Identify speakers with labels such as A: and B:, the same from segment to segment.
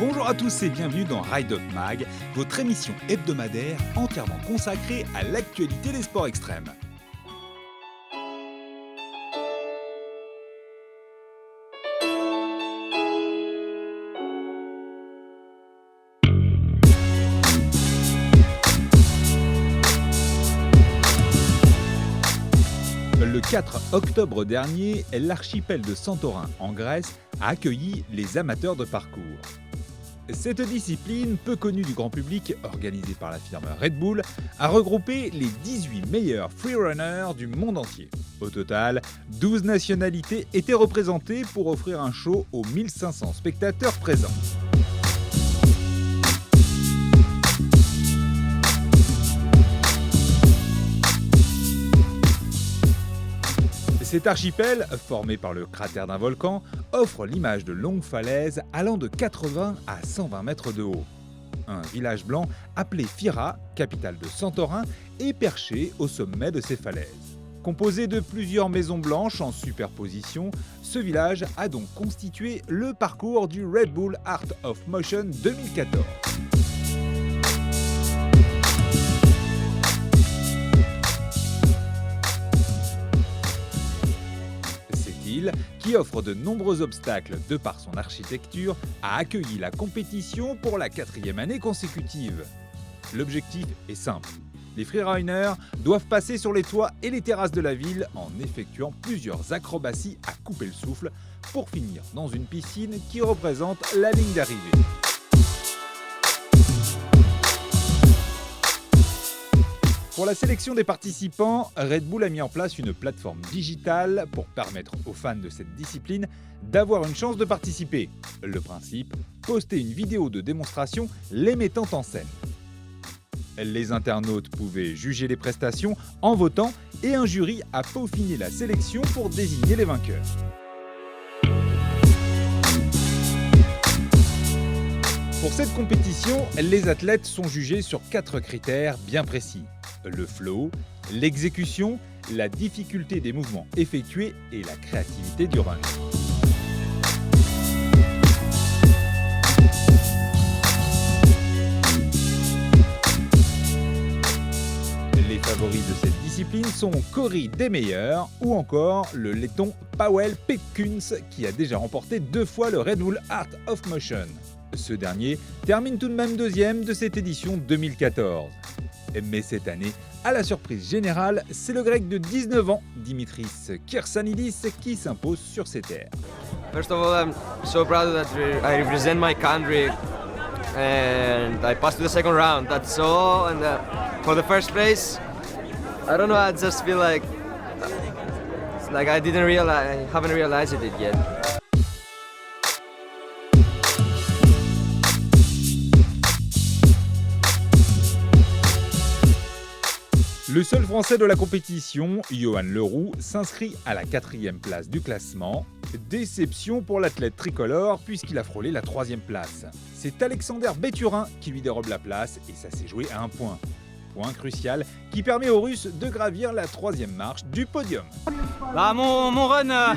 A: Bonjour à tous et bienvenue dans Ride Up Mag, votre émission hebdomadaire entièrement consacrée à l'actualité des sports extrêmes. Le 4 octobre dernier, l'archipel de Santorin en Grèce a accueilli les amateurs de parcours. Cette discipline, peu connue du grand public, organisée par la firme Red Bull, a regroupé les 18 meilleurs freerunners du monde entier. Au total, 12 nationalités étaient représentées pour offrir un show aux 1500 spectateurs présents. Cet archipel, formé par le cratère d'un volcan, offre l'image de longues falaises allant de 80 à 120 mètres de haut. Un village blanc appelé Fira, capitale de Santorin, est perché au sommet de ces falaises. Composé de plusieurs maisons blanches en superposition, ce village a donc constitué le parcours du Red Bull Art of Motion 2014. Qui offre de nombreux obstacles de par son architecture, a accueilli la compétition pour la 4e année consécutive. L'objectif est simple. Les freerunners doivent passer sur les toits et les terrasses de la ville en effectuant plusieurs acrobaties à couper le souffle pour finir dans une piscine qui représente la ligne d'arrivée. Pour la sélection des participants, Red Bull a mis en place une plateforme digitale pour permettre aux fans de cette discipline d'avoir une chance de participer. Le principe, poster une vidéo de démonstration les mettant en scène. Les internautes pouvaient juger les prestations en votant et un jury a peaufiné la sélection pour désigner les vainqueurs. Pour cette compétition, les athlètes sont jugés sur 4 critères bien précis. Le flow, l'exécution, la difficulté des mouvements effectués et la créativité du run. Les favoris de cette discipline sont Cory Desmeyer ou encore le letton Pawel Petkuns qui a déjà remporté 2 fois le Red Bull Art of Motion. Ce dernier termine tout de même 2e de cette édition 2014. Mais cette année, à la surprise générale, c'est le grec de 19 ans, Dimitris Kirsanidis, qui s'impose sur ses terres.
B: First of all, I'm so proud that I represent my country and I passed to the second round. That's all. And for the first place, I don't know. I just feel like it's like I haven't realized it yet.
A: Le seul Français de la compétition, Johan Leroux, s'inscrit à la 4e place du classement. Déception pour l'athlète tricolore puisqu'il a frôlé la 3e place. C'est Alexander Béturin qui lui dérobe la place et ça s'est joué à un point. Point crucial qui permet aux Russes de gravir la 3e marche du podium.
C: Mon run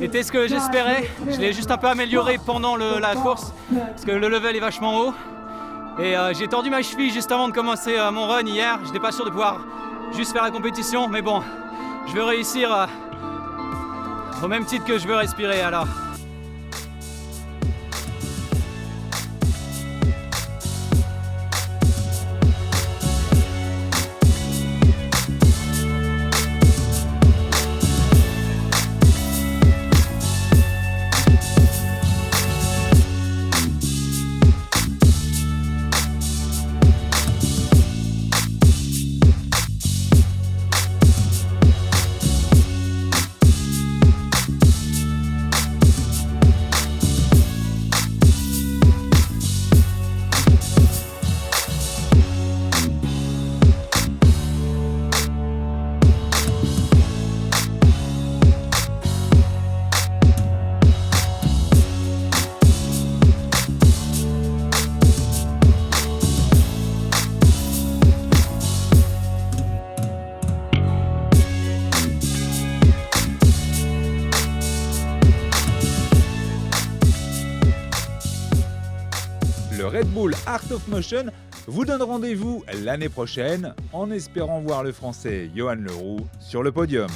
C: était ce que j'espérais. Je l'ai juste un peu amélioré pendant la course parce que le level est vachement haut. Et j'ai tordu ma cheville juste avant de commencer mon run hier. Je n'étais pas sûr de pouvoir juste faire la compétition, mais bon, je veux réussir au même titre que je veux respirer alors.
A: le Red Bull Art of Motion vous donne rendez-vous l'année prochaine en espérant voir le Français Johan Leroux sur le podium.